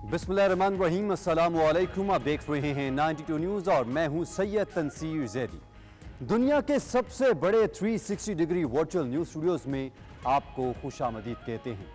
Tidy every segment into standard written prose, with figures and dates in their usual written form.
बिस्मिल्लाहिर्रहमानिर्रहीम, अस्सलाम वालेकुम। आप देख रहे हैं 92 न्यूज़ और मैं हूं सैयद तनसीर जैदी। दुनिया के सबसे बड़े 360 डिग्री वर्चुअल न्यूज़ स्टूडियोज़ में आपको खुशामदीद कहते हैं।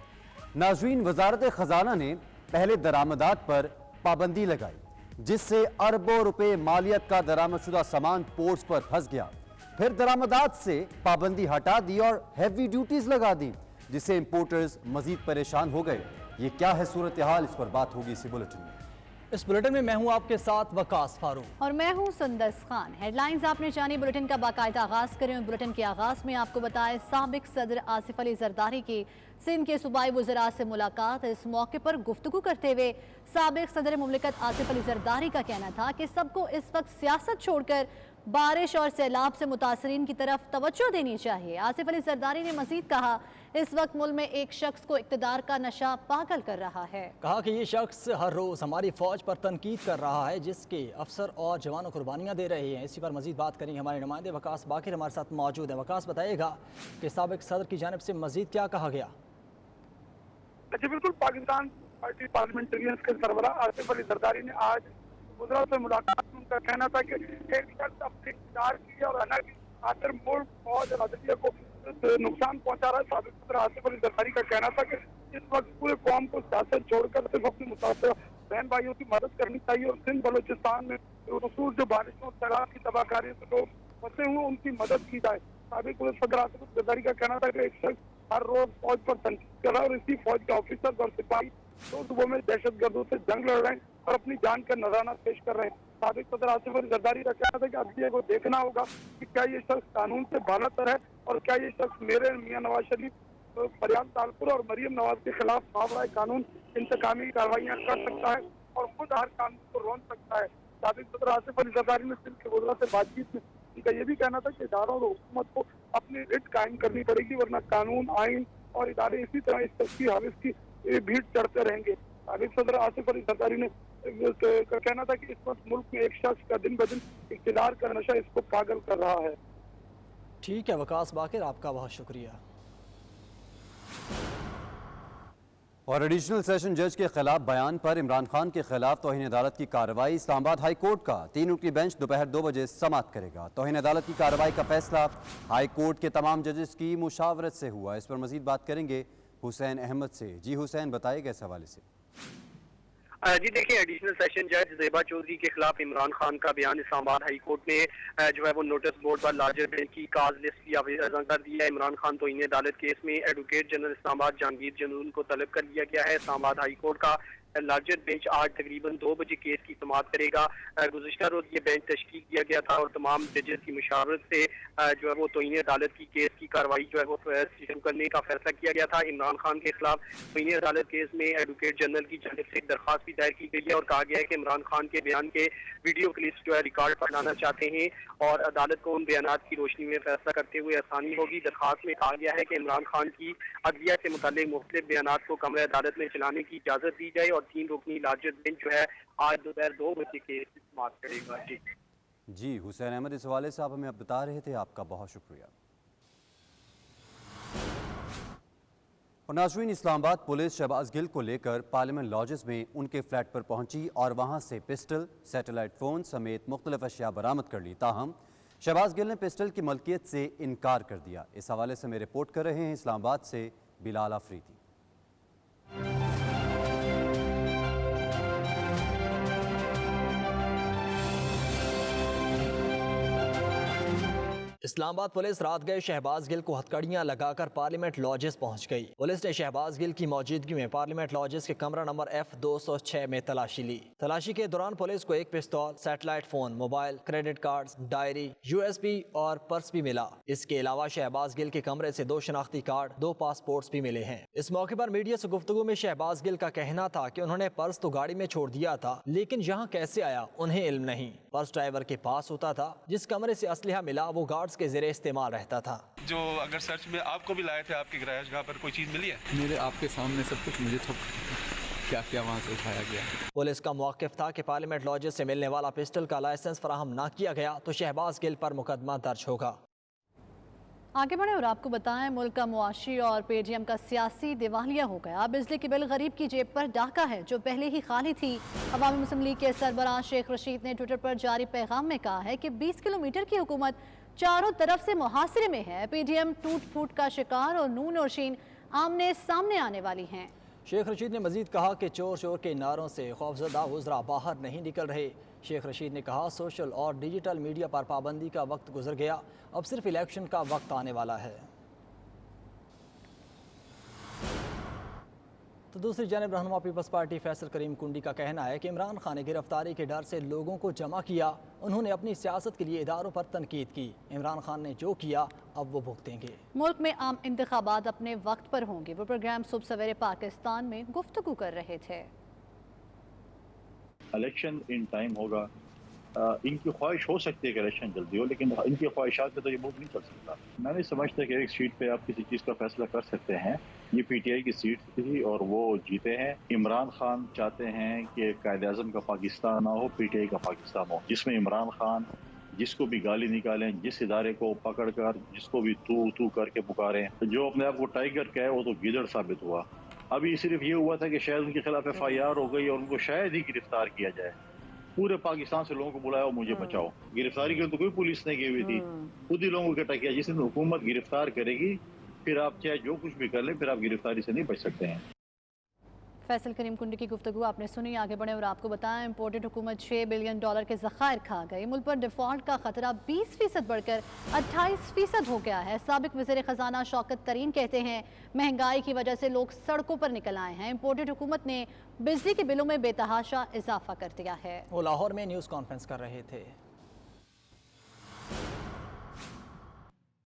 नाज़रीन, वजारत ख़जाना ने पहले दरामदात पर पाबंदी लगाई, जिससे अरबों रुपए मालियत का दरामदशुदा सामान पोर्ट्स पर फंस गया। फिर दरामदात से पाबंदी हटा दी और हैवी ड्यूटीज़ लगा दी, जिससे इंपोर्टर्स मजीद परेशान हो गए। ये क्या है सूरत हाल, इस पर बात होगी इसी बुलेटिन में। इस बुलेटिन में मैं हूं आपके साथ वकास फारूक और मैं हूं संदस खान। हेडलाइंस आपने जानी, बुलेटिन का बाकायदा आगाज करें। बुलेटिन के आगाज में आपको बताएं, साबिक सदर आसिफ अली जरदारी की सिंध के सूबाई वज़रा से मुलाकात। इस मौके पर गुफ्तगू करते हुए साबिक सदर मुमलिकत आसिफ अली जरदारी का कहना था कि सबको इस वक्त सियासत छोड़कर बारिश और सैलाब से मुतासरीन की तरफ तवज्जो देनी चाहिए। आसिफ अली जरदारी ने मजीद कहा, इस वक्त मुल्क में एक शख्स को इक़्तिदार का नशा पागल कर रहा है। कहा कि ये शख्स हर रोज़ हमारी फ़ौज पर तनकीद कर रहा है, जिसके अफसर और जवानों कुर्बानियाँ दे रहे हैं। इसी पर मजीद बात करेंगे हमारे नुमाइंदे वकास बाकिर हमारे साथ मौजूद है। वकास, बताइएगा कि साबिक सदर की जानिब से मजीद क्या कहा गया? जी बिल्कुल, पाकिस्तान पार्टी पार्लियामेंटेरियंस के सरबराह आसिफ अली जरदारी ने आज वज़रा से मुलाकात में उनका कहना था कि एक शख्स अपने इक़्तिदार की और अना की खातिर मुल्क, फौज और अदलिया को नुकसान पहुंचा रहा है। साबिक सदर आसिफ अली जरदारी का कहना था कि इस वक्त पूरे कौम को सियासत छोड़कर सिर्फ अपने मुतासर बहन भाइयों की मदद करनी चाहिए और सिंध बलोचिस्तान में रसूल जो बारिशों और सैलाब की तबाहकारी से लोग फंसे हुए उनकी मदद की जाए। साबिक सदर आसिफ अली जरदारी का कहना था कि एक शख्स हर रोज फौज पर तनकीद कर रहा है और इसी फौज के ऑफिसर्स और सिपाही दो सूबों में दहशत गर्दों से जंग लड़ रहे हैं और अपनी जान का नजराना पेश कर रहे हैं। साबिक सदर आसिफ अली जरदारी का कहना था कि अदलिया को देखना होगा कि क्या ये शख्स कानून से बालातर है और क्या ये शख्स मेरे मियां नवाज शरीफ, फरियाद तालपुर और मरियम नवाज के खिलाफ मामला कानून इंतकामी कार्रवाइयाँ कर सकता है और खुद हर कानून को रोक सकता है। साबिक सदर आसिफ अली जरदारी ने सिंध के वज़रा से बातचीत में उनका ये भी कहना था कि इदारों और हुकूमत को अपनी रिट कायम करनी पड़ेगी, वरना कानून, आइन और इदारे इसी तरह इस शख्स की हाविस की भीड़ चढ़ते रहेंगे। साबिक सदर आसिफ अली जरदारी ने का कहना था कि इस वक्त मुल्क में एक शख्स का दिन ब दिन इक़्तिदार का नशा इसको पागल कर रहा है। ठीक है वकास बाकिर, आपका बहुत शुक्रिया। और एडिशनल सेशन जज के खिलाफ बयान पर इमरान खान के खिलाफ तौहीन अदालत की कार्रवाई। इस्लामाबाद हाई कोर्ट का 3 रुकनी बेंच दोपहर 2 बजे समाअत करेगा। तौहीन अदालत की कार्रवाई का फैसला हाई कोर्ट के तमाम जजेस की मुशावरत से हुआ। इस पर मजीद बात करेंगे हुसैन अहमद से। जी हुसैन, बताइएगा इस हवाले से। जी देखिए, एडिशनल सेशन जज ज़ेबा चौधरी के खिलाफ इमरान खान का बयान इस्लामाबाद हाई कोर्ट ने जो है वो नोटिस बोर्ड पर लार्जर बेंच की काज लिस्ट की आवेदन कर दिया है। इमरान खान तौहीन अदालत केस में एडवोकेट जनरल इस्लामाबाद जहांगीर जनून को तलब कर लिया गया है। इस्लामाबाद हाई कोर्ट का लार्जर बेंच आज तकरीबन 2 बजे केस की समाअत करेगा। गुज़िश्ता रोज ये बेंच तश्कील किया गया था और तमाम जजेस की मुशावरत से जो है वो तौहीन अदालत की केस की कार्रवाई जो है वो शुरू करने का फैसला किया गया था। इमरान खान के खिलाफ तौहीन अदालत केस में एडवोकेट जनरल की जानिब से एक दरख्वास्त भी दायर की गई है और कहा गया है कि इमरान खान के बयान के वीडियो क्लिप्स जो है रिकॉर्ड पर लाना चाहते हैं और अदालत को उन बयानात की रोशनी में फैसला करते हुए आसानी होगी। दरख्वास्त में कहा गया है कि इमरान खान की अदलिया से मुताल्लिक मुख्तलिफ बयानात को कमरे अदालत में चलाने की इजाज़त दी जाए और 3 रुकनी लार्जर बेंच जो है आज दोपहर 2 बजे के समाअत करेगा। जी हुसैन अहमद, इस हवाले से आप हमें अब बता रहे थे, आपका बहुत शुक्रिया। और नाज़रीन, इस्लामाबाद पुलिस शहबाज गिल को लेकर पार्लियामेंट लॉजेस में उनके फ्लैट पर पहुंची और वहां से पिस्टल, सैटेलाइट फ़ोन समेत मुख्तलिफ अशिया बरामद कर ली। ताहम शहबाज गिल ने पिस्टल की मलकियत से इनकार कर दिया। इस हवाले से मैं रिपोर्ट कर रहे हैं इस्लामाबाद से बिलाल आफरीदी। इस्लामाबाद पुलिस रात गए शहबाज गिल को हथकड़ियां लगाकर पार्लियामेंट लॉजेस पहुंच गई। पुलिस ने शहबाज गिल की मौजूदगी में पार्लियामेंट लॉजेस के कमरा नंबर F206 में तलाशी ली। तलाशी के दौरान पुलिस को एक पिस्तौल, satellite phone, mobile, credit cards, diary, USB और पर्स भी मिला। इसके अलावा शहबाज गिल के कमरे से 2 शनाख्ती कार्ड, 2 पासपोर्ट्स भी मिले हैं। इस मौके पर मीडिया से गुफ्तगू में शहबाज गिल का कहना था कि उन्होंने पर्स तो गाड़ी में छोड़ दिया था, लेकिन यहाँ कैसे आया उन्हें इल्म नहीं। पर्स ड्राइवर के पास होता था। जिस कमरे से असलहा मिला वो गार्ड्स के ज़रिए इस्तेमाल रहता था। जो अगर सर्च में आपको भी लाए थे आपके गैराज जगह पर, कोई चीज़ मिली है? मेरे आपके सामने सब कुछ, मुझे तो क्या क्या वहाँ से उठाया गया। पुलिस का मौक़िफ़ था कि पार्लियामेंट लॉजेस से मिलने वाला पिस्टल का लाइसेंस फराहम न किया गया तो शहबाज गिल पर मुकदमा दर्ज होगा। आगे बढ़े और आपको बताएं, मुल्क का मुआशी और पेटीएम का सियासी दिवालिया हो गया। बिजली की बिल गरीब की जेब पर डाका है जो पहले ही खाली थी। अवामी मुस्लिम लीग के सरबराह शेख रशीद ने ट्विटर पर जारी पैगाम में कहा है कि 20 किलोमीटर की हुकूमत चारों तरफ से मुहासरे में है। पीडीएम टूट फूट का शिकार और नून और शीन आमने सामने आने वाली हैं। शेख रशीद ने मजीद कहा कि चोर चोर के नारों से खौफजदा वज़रा बाहर नहीं निकल रहे। शेख रशीद ने कहा सोशल और डिजिटल मीडिया पर पाबंदी का वक्त गुजर गया, अब सिर्फ इलेक्शन का वक्त आने वाला है। तो दूसरी जानब रहनुमा पीपल्स पार्टी फैसल करीम कुंडी का कहना है कि इमरान खान ने गिरफ्तारी के डर से लोगों को जमा किया। उन्होंने अपनी सियासत के लिए इदारों पर तनकीद की। इमरान खान ने जो किया अब वो भुगतेंगे। मुल्क में आम इंतखाबात अपने वक्त पर होंगे। वो प्रोग्राम सुबह सवेरे पाकिस्तान में गुफ्तगू कर रहे थे। इलेक्शन इन टाइम होगा। इनकी ख्वाहिश हो सकती है कि इलेक्शन जल्दी हो, लेकिन इनकी ख्वाहिशात पे तो ये मूव नहीं चल सकता। मैं नहीं समझता कि एक सीट पे आप किसी चीज़ का फैसला कर सकते हैं। ये पीटीआई की सीट थी और वो जीते हैं। इमरान खान चाहते हैं कि कायद-ए-आज़म का पाकिस्तान ना हो, पीटीआई का पाकिस्तान हो, जिसमें इमरान खान जिसको भी गाली निकालें, जिस इदारे को पकड़ कर जिसको भी तू तू करके पुकारें, तो जो अपने आप को टाइगर कहे वो तो गिदड़ साबित हुआ। अभी सिर्फ ये हुआ था कि शायद उनके खिलाफ FIR हो गई और उनको शायद ही गिरफ्तार किया जाए। पूरे पाकिस्तान से लोगों को बुलाया मुझे बचाओ। गिरफ्तारी के तो कोई पुलिस नहीं की हुई थी, खुद ही लोगों को इकट्ठा किया। जिस दिन हुकूमत गिरफ्तार करेगी फिर आप चाहे जो कुछ भी कर लें, फिर आप गिरफ्तारी से नहीं बच सकते हैं। फैसल करीम कुंडी की गुफ्तगू आपने सुनी। आगे बढ़े और आपको बताएं, इम्पोर्टेड हुकूमत $6 बिलियन के ज़खायर खा गई। मुल्क पर डिफ़ॉल्ट का खतरा 20% बढ़कर 28% हो गया है। साबिक वज़ीर ख़जाना शौकत तरीन कहते हैं महंगाई की वजह से लोग सड़कों पर निकल आए हैं। इम्पोर्टेड हुकूमत ने बिजली के बिलों में बेतहाशा इजाफा कर दिया है। वो लाहौर में न्यूज़ कॉन्फ्रेंस कर रहे थे।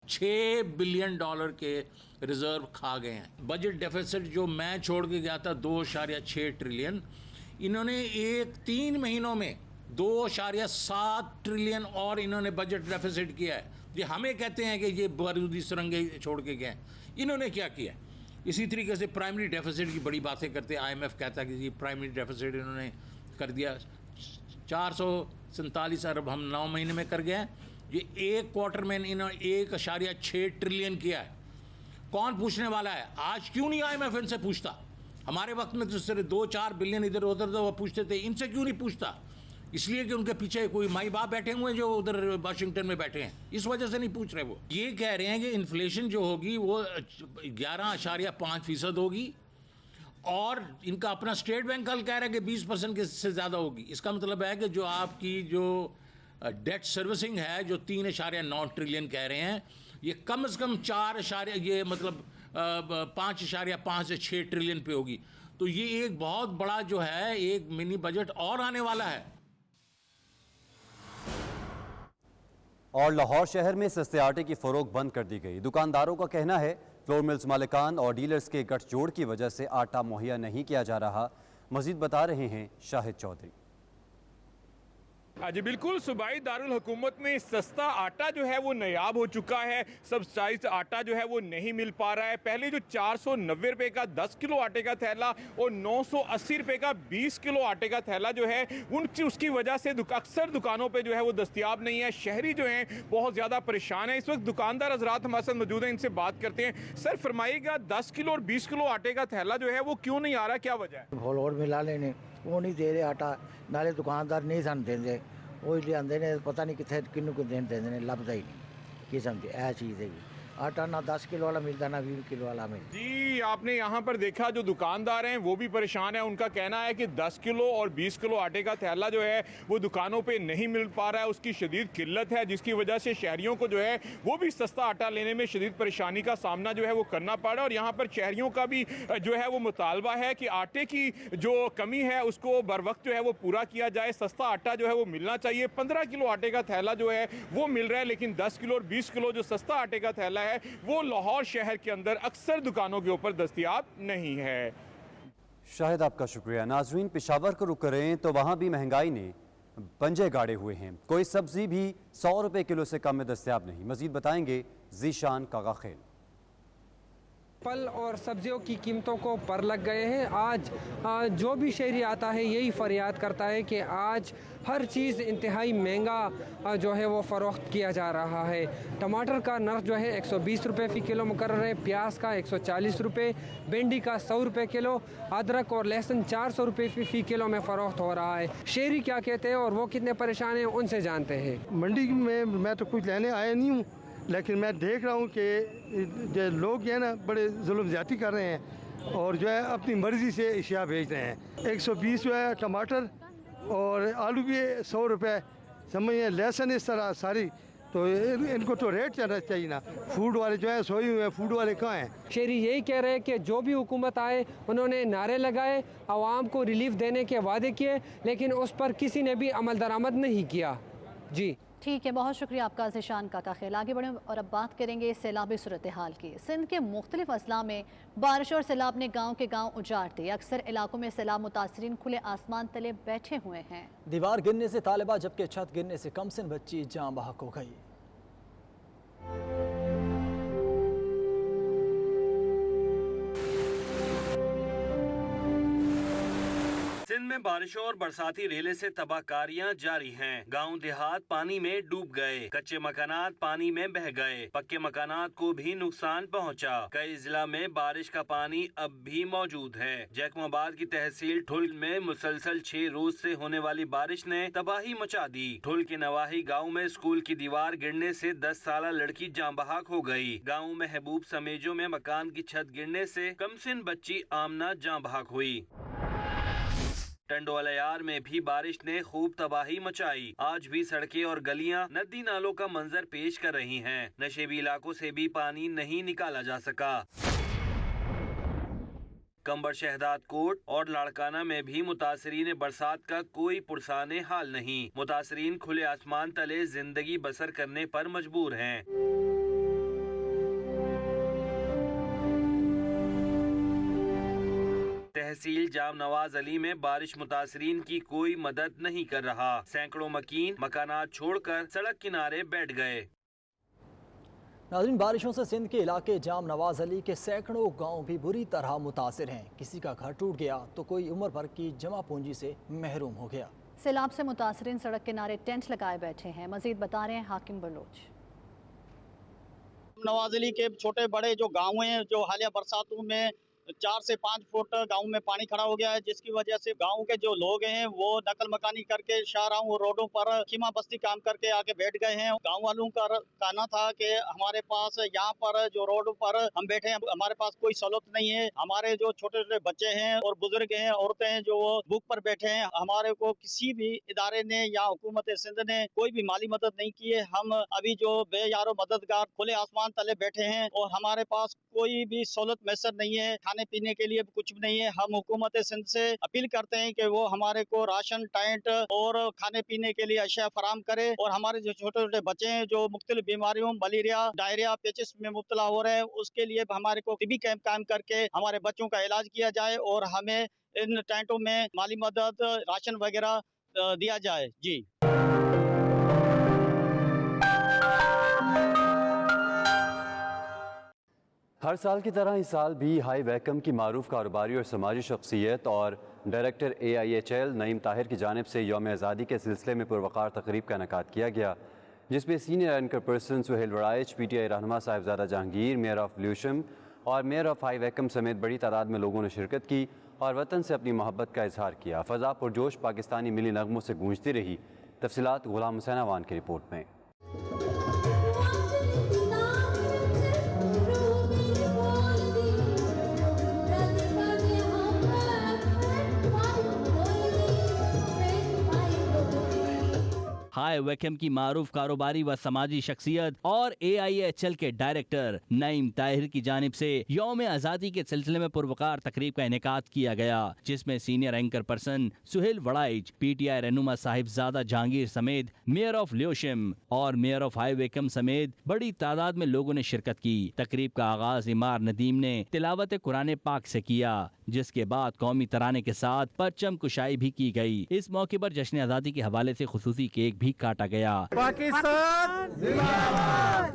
$6 बिलियन के रिजर्व खा गए हैं। बजट डेफिसिट जो मैं छोड़ के गया था 2.6 ट्रिलियन, इन्होंने 3 महीनों में 2.7 ट्रिलियन और इन्होंने बजट डेफिसिट किया है। ये हमें कहते हैं कि ये बारूदी सुरंगें छोड़ के गए, इन्होंने क्या किया। इसी तरीके से प्राइमरी डेफिसिट की बड़ी बातें करते हैं। IMF कहता है कि ये प्राइमरी डेफिसिट इन्होंने कर दिया 447 अरब हम 9 महीने में कर गए हैं। ये 1 क्वार्टर में इन्होंने 1.6 ट्रिलियन किया है। कौन पूछने वाला है? आज क्यों नहीं IMF इनसे पूछता? हमारे वक्त में तो सिर्फ 2-4 बिलियन इधर उधर तो वो पूछते थे, इनसे क्यों नहीं पूछता? इसलिए कि उनके पीछे कोई माई बाप बैठे हुए हैं जो उधर वाशिंगटन में बैठे हैं, इस वजह से नहीं पूछ रहे। वो ये कह रहे हैं कि इन्फ्लेशन जो होगी वो 11.5% होगी और इनका अपना स्टेट बैंक कल कह रहा है कि 20% के से ज़्यादा होगी। इसका मतलब है कि जो आपकी जो डेट सर्विसिंग है जो 3.9 ट्रिलियन कह रहे हैं, ये कम से कम 5.5 से 6 ट्रिलियन पे होगी। तो ये एक बहुत बड़ा जो है एक मिनी बजट और आने वाला है। और लाहौर शहर में सस्ते आटे की फरोख्त बंद कर दी गई। दुकानदारों का कहना है फ्लोर मिल्स मालिकान और डीलर्स के गठजोड़ की वजह से आटा मुहैया नहीं किया जा रहा। मजीद बता रहे हैं शाहिद चौधरी। जी बिल्कुल, सूबाई दारुल हुकूमत में सस्ता आटा जो है वो नायाब हो चुका है। सब्सिडाइज्ड आटा जो है वो नहीं मिल पा रहा है। पहले जो 490 रुपए का 10 किलो आटे का थैला और 980 रुपए का 20 किलो आटे का थैला जो है उसकी वजह से अक्सर दुकानों पे जो है वो दस्तियाब नहीं है। शहरी जो हैं बहुत ज़्यादा परेशान है। इस वक्त दुकानदार हजरात हमारे साथ मौजूद हैं, इनसे बात करते हैं। सर फरमाइएगा 10 किलो और 20 किलो आटे का थैला जो है वो क्यों नहीं आ रहा, क्या वजह है? होलौर मिला लेने वो नहीं दे रहे आटा, नाले दुकानदार नहीं सन देंगे, वो लियाते ने पता नहीं कितने किन्नू को देन देंगे ने लभदा ही नहीं। किस्म की यह चीज़ है। आटा ना 10 किलो वाला मिलता ना 20 किलो वाला मिलता। जी आपने यहाँ पर देखा जो दुकानदार हैं वो भी परेशान है। उनका कहना है कि 10 किलो और 20 किलो आटे का थैला जो है वो दुकानों पे नहीं मिल पा रहा है, उसकी शदीद किल्लत है, जिसकी वजह से शहरियों को जो है वो भी सस्ता आटा लेने में शदीद परेशानी का सामना जो है वो करना पड़ रहा है। और यहाँ पर शहरियों का भी जो है वो मुतालबा है कि आटे की जो कमी है उसको बर वक्त जो है वो पूरा किया जाए। सस्ता आटा जो है वो मिलना चाहिए। 15 किलो आटे का थैला जो है वो मिल रहा है, लेकिन 10 किलो और 20 किलो जो सस्ता आटे का थैला है वो लाहौर शहर के अंदर अक्सर दुकानों के ऊपर दस्तयाब नहीं है। शाहिद आपका शुक्रिया। नाजरीन, पेशावर को रुक करें तो वहाँ भी महंगाई ने पंजे गाड़े हुए हैं। कोई सब्जी भी 100 रुपए किलो से कम में दस्तयाब नहीं। मजीद बताएंगे जीशान कागाखेल। फल और सब्जियों की कीमतों को पर लग गए हैं। आज जो भी शहरी आता है यही फरियाद करता है कि आज हर चीज़ इंतहाई महंगा जो है वो फ़रोख्त किया जा रहा है। टमाटर का नर्ख जो है 120 रुपये फ़ी किलो मुकर्रर है, प्याज का 140 रुपये, भिंडी का 100 रुपये किलो, अदरक और लहसुन 400 रुपये फ़ी किलो में फ़रोख्त हो रहा है। शहरी क्या कहते हैं और वो कितने परेशान हैं उनसे जानते हैं। मंडी में मैं तो कुछ लेने आया नहीं हूँ, लेकिन मैं देख रहा हूँ कि जो लोग जो है ना बड़े जुल्म ज़्यादती कर रहे हैं और जो है अपनी मर्ज़ी से अशिया बेच रहे हैं। 120 जो है टमाटर और आलू भी 100 रुपये, समझिए लहसुन इस तरह सारी, तो इनको तो रेट चलना चाहिए ना। फूड वाले जो है सोए हुए हैं, फूड वाले कहाँ हैं? शहरी यही कह रहे हैं कि जो भी हुकूमत आए उन्होंने नारे लगाए, आवाम को रिलीफ देने के वादे किए, लेकिन उस पर किसी ने भी अमल दरामद नहीं किया। जी ठीक है, बहुत शुक्रिया आपका ज़िशान काका खेल। आगे बढ़ें और अब बात करेंगे सैलाबी सूरत हाल की। सिंध के मुख्तलिफ अजला में बारिश और सैलाब ने गाँव के गाँव उजाड़ दिए। अक्सर इलाकों में सैलाब मुतासरीन खुले आसमान तले बैठे हुए हैं। दीवार गिरने से तालिबा जबकि छत गिरने से कमसिन बच्ची जान बहक हो गई। सिंध में बारिशों और बरसाती रेले से तबाहकारियां जारी हैं। गांव देहात पानी में डूब गए, कच्चे मकानात पानी में बह गए, पक्के मकानात को भी नुकसान पहुंचा। कई जिला में बारिश का पानी अब भी मौजूद है। जैकमाबाद की तहसील ठुल में मुसलसल 6 रोज से होने वाली बारिश ने तबाही मचा दी। ठुल के नवाही गाँव में स्कूल की दीवार गिरने से 10 साला लड़की जान बहक हो गई। गाँव महबूब समेजो में मकान की छत गिरने से कमसिन बच्ची आमना जान बहक हुई। टंडोलयार में भी बारिश ने खूब तबाही मचाई। आज भी सड़कें और गलियां नदी नालों का मंजर पेश कर रही हैं। नशेबी इलाकों से भी पानी नहीं निकाला जा सका। कंबर शहदाद कोट और लाड़काना में भी मुतासरीन बरसात का कोई पुरसाने हाल नहीं। मुतासरीन खुले आसमान तले जिंदगी बसर करने पर मजबूर हैं। तहसील जाम नवाज अली में बारिश मुतासरीन की कोई मदद नहीं कर रहा। सैकड़ों मकीन मकानात छोड़कर सड़क किनारे बैठ गए। नाज़रीन, बारिशों से सिंध के इलाके जाम नवाज अली के सैकड़ों गांव भी बुरी तरह मुतासिर हैं। किसी का घर टूट गया तो कोई उम्र भर की जमा पूंजी से महरूम हो गया। सैलाब से मुतासरीन सड़क किनारे टेंट लगाए बैठे हैं। मजीद बता रहे हैं हाकिम बलोच। नवाज अली के छोटे बड़े जो गाँव हैं, जो हालिया बरसातों में 4 से 5 फुट गांव में पानी खड़ा हो गया है, जिसकी वजह से गांव के जो लोग हैं वो नकल मकानी करके शाहराहों रोडों पर खीमा बस्ती काम करके आके बैठ गए हैं। गांव वालों का कहना था कि हमारे पास यहाँ पर जो रोड पर हम बैठे हैं हमारे पास कोई सहूलत नहीं है। हमारे जो छोटे छोटे बच्चे हैं और बुजुर्ग हैं, औरतें हैं जो भूख पर बैठे हैं। हमारे को किसी भी इदारे ने या हुकूमत सिंध ने कोई भी माली मदद नहीं की है। हम अभी जो बेयारो मददगार खुले आसमान तले बैठे हैं और हमारे पास कोई भी सहूलत मैसर नहीं है। खाने पीने के लिए कुछ भी नहीं है। हम हुकूमत सिंध से अपील करते हैं कि वो हमारे को राशन, टेंट और खाने पीने के लिए अशिया फराम करे और हमारे जो छोटे छोटे बच्चे हैं जो मुख्तलिफ बीमारियों, मलेरिया, डायरिया, पेचिस में मुब्तला हो रहे हैं, उसके लिए हमारे को टीबी कैंप कायम करके हमारे बच्चों का इलाज किया जाए और हमें इन टेंटों में माली मदद, राशन वगैरह दिया जाए। जी हर साल की तरह इस साल भी हाई वैकम की मारूफ कारोबारी और समाजी शख्सियत और डायरेक्टर AIHL नईम ताहिर की जानिब से यौम आज़ादी के सिलसिले में पुरवकार तकरीब का इनेकाद किया गया, जिसमें senior anchor person Suhail Waraich, PTI रहनुमा Sahibzada Jahangir, mayor of Lewisham और मेयर ऑफ हाई वैकम समेत बड़ी तादाद में लोगों ने शिरकत की और वतन से अपनी मोहब्बत का इजहार किया। फ़ज़ा पुरजोश पाकिस्तानी मिली नगमों से गूंजती रही। तफसीलात गुलाम हुसैन अवान की रिपोर्ट में। हाई वैकम की मारूफ कारोबारी व समाजी शख्सियत और AIHL के डायरेक्टर नईम ताहिर की जानिब से यौम आज़ादी के सिलसिले में पुरवकार तकरीब का इनेकाद किया गया, जिसमें senior anchor person Suhail Waraich, PTI रहनुमा साहिबजादा जहांगीर समेत मेयर ऑफ ल्यूशम और मेयर ऑफ हाई वैकम समेत बड़ी तादाद में लोगों ने शिरकत की। तकरीब का आगाज इमार नदीम ने तिलावत कुरान पाक से किया, जिसके बाद कौमी तराने के साथ परचम कुशाई भी की गई। इस मौके पर जश्न आज़ादी के हवाले से खुसूसी केक भी काटा गया। पाकिस्तान जिंदाबाद,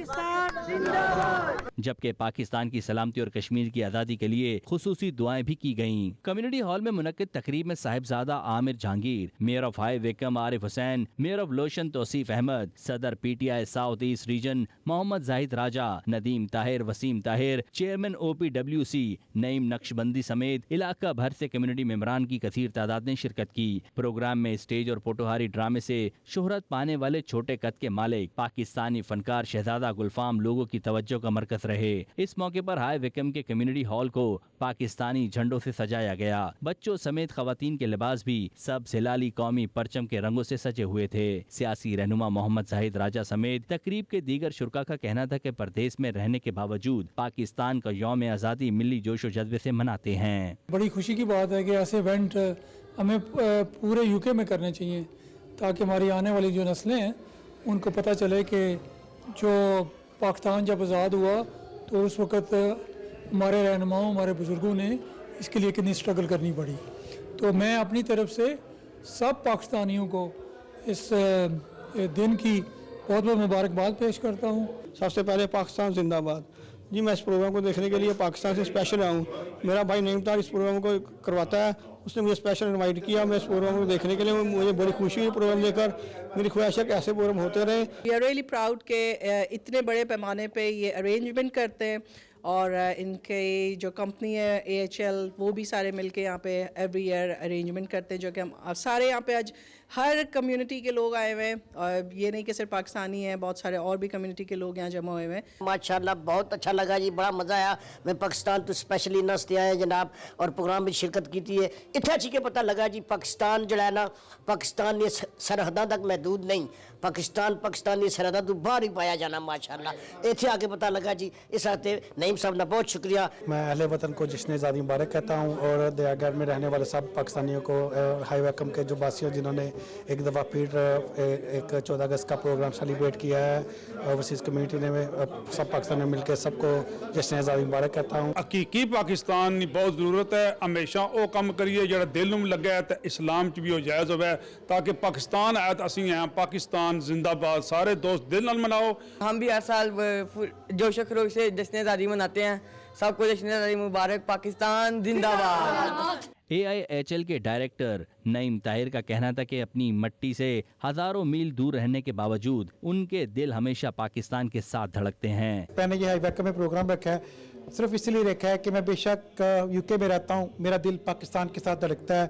जबकि पाकिस्तान की सलामती और कश्मीर की आज़ादी के लिए खुसूसी दुआएं भी की गईं। कम्युनिटी हॉल में मुनक्किद तकरीब में Sahibzada Amir Jahangir, mayor of High Wycombe Arif Hussain, mayor of Luton Tauseef Ahmed, सदर PTI south east region Mohammad Zahid Raja, Nadeem Tahir, Waseem Tahir, chairman OPWC Naeem Naqshbandi समेत इलाका भर से कम्युनिटी मेंबरान की कसीर तादाद ने शिरकत की। प्रोग्राम में स्टेज और पोटोहारी ड्रामे से शोहरत पाने वाले छोटे कद के मालिक पाकिस्तानी फनकार शहजादा गुलफाम लोगों की तवज्जो का मरकज रहे। इस मौके पर हाई वेकम के कम्युनिटी हॉल को पाकिस्तानी झंडों से सजाया गया। बच्चों समेत खवातीन के लिबास भी सब हिलाली कौमी परचम के रंगों से सजे हुए थे। सियासी रहनुमा मोहम्मद जाहिद राजा समेत तकरीब के दीगर शुरका का कहना था कि परदेश में रहने के बावजूद पाकिस्तान का यौम आज़ादी मिली जोश और जज्बे से मनाते हैं। बड़ी खुशी की बात है कि ऐसे इवेंट हमें पूरे UK में करने चाहिए ताकि हमारी आने वाली जो नस्लें हैं उनको पता चले कि जो पाकिस्तान जब आज़ाद हुआ तो उस वक़्त हमारे रहनुमाओं, हमारे बुज़ुर्गों ने इसके लिए कितनी स्ट्रगल करनी पड़ी। तो मैं अपनी तरफ से सब पाकिस्तानियों को इस दिन की बहुत बहुत मुबारकबाद पेश करता हूँ। सबसे पहले पाकिस्तान जिंदाबाद जी। मैं इस प्रोग्राम को देखने के लिए पाकिस्तान से स्पेशल आया हूँ। मेरा भाई नईम ताहिर इस प्रोग्राम को करवाता है, उसने मुझे स्पेशल इनवाइट किया। मैं इस प्रोग्राम को देखने के लिए, मुझे बड़ी खुशी हुई प्रोग्राम देखकर। मेरी ख्वाहिश है कि ऐसे प्रोग्राम होते रहे। वी आर रियली प्राउड के इतने बड़े पैमाने पे ये अरेंजमेंट करते हैं और इनके जो कंपनी है AHL वो भी सारे मिलके यहाँ पे एवरी ईयर अरेंजमेंट करते हैं, जो कि हम सारे यहाँ पे आज हर कम्युनिटी के लोग आए हुए हैं और ये नहीं कि सिर्फ पाकिस्तानी हैं, बहुत सारे और भी कम्युनिटी के लोग यहाँ जमा हुए हैं। माशाल्लाह बहुत अच्छा लगा जी, बड़ा मज़ा आया। मैं पाकिस्तान तो स्पेशली नस्ते आए जनाब और प्रोग्राम में शिरकत की थी। इतना अच्छी के पता लगा जी पाकिस्तान जो है ना, पाकिस्तान ये सरहदां तक महदूद नहीं, पाकिस्तानी सरहदां तो बाहर ही पाया जाना माशाल्लाह। इतने आके पता लगा जी। इस हफ्ते नईम साहब ने बहुत शुक्रिया। मैं अहले वतन को जश्न आज़ादी मुबारक कहता हूँ और दयागढ़ में रहने वाले सब पाकिस्तानियों को, हाई वेकम के जो बासियों जिन्होंने एक दफ़ा फिर एक 14 अगस्त का प्रोग्राम सेलिब्रेट किया है ओवरसीज़ कम्यूनिटी ने, सब पाकिस्तान में मिलकर सबको जश्न आज़ादी मुबारक कहता हूँ। हकीकी पाकिस्तान की बहुत ज़रूरत है। हमेशा वो काम करिए जो दिल में लगे है, तो इस्लाम च भी वो जायज़ होवे, ताकि पाकिस्तान आया तो असी हैं पाकिस्तान जिंदाबाद। सारे दोस्त दिल नाल मनाओ। हम भी हर साल जोश खरोश से जश्न आज़ादी मनाते हैं। सबको जश्न आज़ादी मुबारक, पाकिस्तान जिंदाबाद। AIHL के डायरेक्टर नईम ताहिर का कहना था कि अपनी मट्टी से हजारों मील दूर रहने के बावजूद उनके दिल हमेशा पाकिस्तान के साथ धड़कते हैं। मैंने ये हाई वेकम में प्रोग्राम रखा है सिर्फ इसलिए रखा है कि मैं बेशक UK में रहता हूँ, मेरा दिल पाकिस्तान के साथ धड़कता है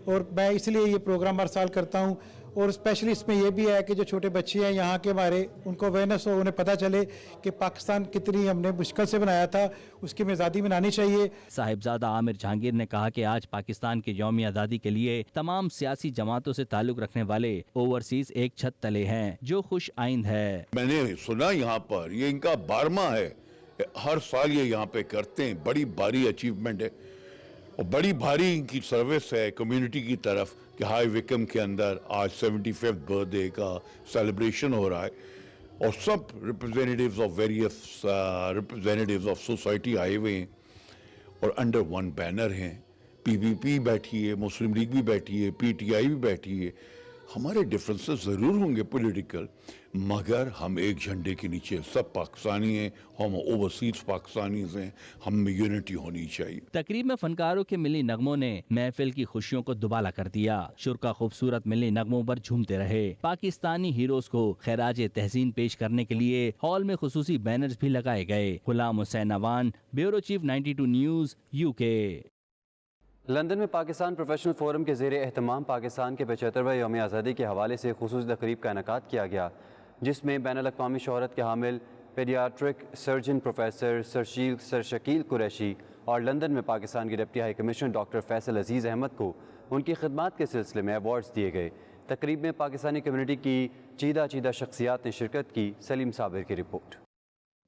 और मैं इसलिए ये प्रोग्राम हर साल करता हूँ। और स्पेशली इसमें यह भी है कि जो छोटे बच्चे हैं यहाँ के हमारे, उनको अवेयरनेस हो, उन्हें पता चले कि पाकिस्तान कितनी हमने मुश्किल से बनाया था, उसकी आज़ादी बनानी चाहिए। साहिबजादा आमिर जहांगीर ने कहा कि आज पाकिस्तान के यौम आज़ादी के लिए तमाम सियासी जमातों से ताल्लुक रखने वाले ओवरसीज एक छत तले हैं, जो खुश आइंद है। मैंने सुना यहाँ पर ये इनका 12वां है, हर साल ये यहाँ पे करते हैं। बड़ी भारी अचीवमेंट है और बड़ी भारी इनकी सर्विस है कम्युनिटी की तरफ कि हाई वेकम के अंदर आज 75th बर्थडे का सेलिब्रेशन हो रहा है और सब representatives of various representatives of society आए हुए हैं और अंडर वन बैनर हैं। PPP बैठी है, मुस्लिम लीग भी बैठी है, PTI भी बैठी है। हमारे डिफरेंसेस ज़रूर होंगे पॉलिटिकल, मगर हम एक झंडे के नीचे सब पाकिस्तानी हैं, हम ओवरसीज पाकिस्तानीज़ हैं, हम में यूनिटी होनी चाहिए। तकरीब में फनकारों के मिली नगमों ने महफिल की खुशियों को दुबाला कर दिया। शुरका खूबसूरत मिली नगमों पर झूमते रहे। पाकिस्तानी हीरोज को खैराज तहसीन पेश करने के लिए हॉल में खुसूसी बैनर्स भी लगाए गए। Ghulam Hussain Awan, bureau chief 92 news UK। London में पाकिस्तान प्रोफेशनल फोरम के ज़ेरे एहतमाम पाकिस्तान के 75वें यौम आज़ादी के हवाले से खुसूसी तकरीब का इनेकाद किया गया, जिसमें बैनुल अक़वामी शोहरत के हामिल paediatric surgeon professor sir Shakeel Qureshi और लंदन में पाकिस्तान के deputy high commissioner doctor Faisal Aziz Ahmed को उनकी खिदमात के सिलसिले में अवार्ड्स दिए गए। तकरीब में पाकिस्तानी कम्युनिटी की चीदा शख्सियात ने शिरकत की। सलीम साबिर की रिपोर्ट।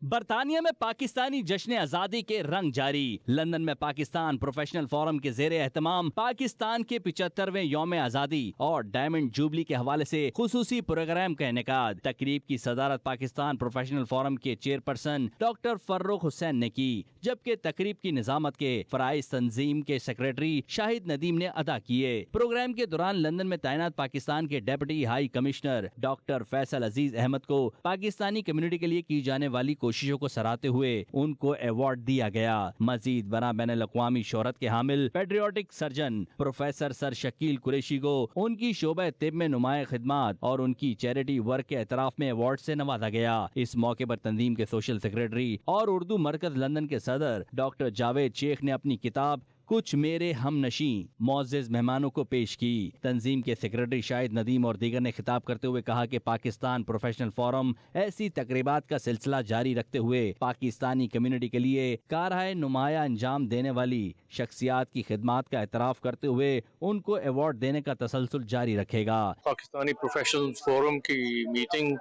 बरतानिया में पाकिस्तानी जश्न आज़ादी के रंग जारी। लंदन में पाकिस्तान प्रोफेशनल फोरम के ज़ेरे एहतमाम पाकिस्तान के 75वें यौम आज़ादी और डायमंड जुबली के हवाले से खुसूसी प्रोग्राम का इनेकाद। तकरीब की सदारत पाकिस्तान प्रोफेशनल फोरम के चेयरपर्सन डॉक्टर फर्रुख हुसैन ने की, जबकि तकरीब की निजामत के फराइज तंजीम के सेक्रेटरी शाहिद नदीम ने अदा किए। प्रोग्राम के दौरान लंदन में तैनात पाकिस्तान के deputy high commissioner doctor Faisal Aziz Ahmed को पाकिस्तानी कम्युनिटी के लिए की जाने वाली कोशिशों को सराहते हुए उनको अवार्ड दिया गया। मजीद बना बैनुल अक़वामी शोहरत के हामिल patriotic surgeon professor sir Shakeel Qureshi को उनकी शोबे तिब में नुमाया खिदमात और उनकी चैरिटी वर्क के एतराफ में अवार्ड से नवाजा गया। इस मौके पर तंजीम के सोशल सेक्रेटरी और उर्दू मरकज लंदन के सदर डॉक्टर जावेद शेख ने अपनी किताब कुछ मेरे हम नशी मोअज़्ज़िज़ मेहमानों को पेश की। तंजीम के सेक्रेटरी शाहिद नदीम और दीगर ने खिताब करते हुए कहा कि पाकिस्तान प्रोफेशनल फोरम ऐसी तकरीबात का सिलसिला जारी रखते हुए पाकिस्तानी कम्युनिटी के लिए कारहाय नुमाया अंजाम देने वाली शख्सियात की खिदमात का एतराफ़ करते हुए उनको अवार्ड देने का तसलसल जारी रखेगा। पाकिस्तानी प्रोफेशनल फोरम की मीटिंग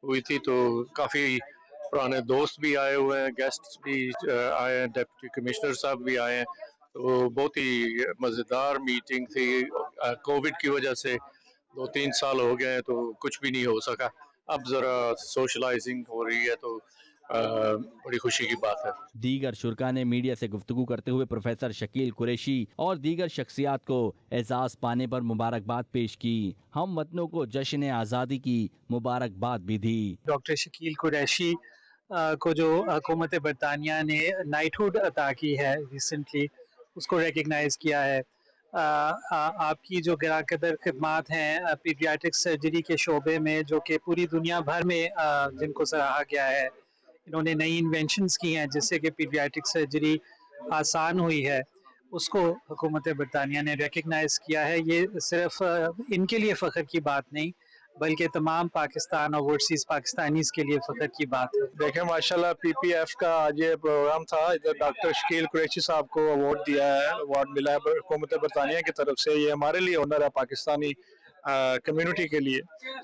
हुई थी तो काफ़ी पुराने दोस्त भी आए हुए हैं, गेस्ट भी आए हैं, डिप्टी कमिश्नर साहब भी आए हैं, तो बहुत ही मज़ेदार मीटिंग थी। कोविड की वजह से 2-3 साल हो गए हैं तो कुछ भी नहीं हो सका। अब ज़रा सोशलाइजिंग हो रही है तो बड़ी खुशी की बात है। दीगर शुरका ने मीडिया से गुफ्तगू करते हुए प्रोफेसर शकील कुरैशी और दीगर शख्सियात को एजाज़ पाने पर मुबारकबाद पेश की। हम वतनों को जश्न आज़ादी की मुबारकबाद भी दी। डॉक्टर शकील कुरैशी को जो हुकूमत बरतानिया ने नाइटहुड अता की है रिसेंटली, उसको रिकग्नाइज़ किया है। आपकी जो गिरा कदर खिदमात हैं पीडियाट्रिक सर्जरी के शोबे में, जो कि पूरी दुनिया भर में जिनको सराहा गया है, इन्होंने नई इन्वेंशंस की हैं जिससे कि पीडियाट्रिक सर्जरी आसान हुई है, उसको हुकूमत बरतानिया ने रिकग्नाइज़ किया है। ये सिर्फ इनके लिए फ़ख्र की बात नहीं बल्कि तमाम पाकिस्तान और ओवरसीज़ पाकिस्तानीज़ के लिए फ़ख्र की बात है। देखें माशाल्लाह PPF का आज ये प्रोग्राम था, इधर डॉक्टर शकील कुरैशी साहब को अवार्ड दिया है, अवार्ड मिला है हुकूमत बरतानिया की तरफ से। ये हमारे लिए ऑनर है पाकिस्तानी कम्युनिटी के लिए।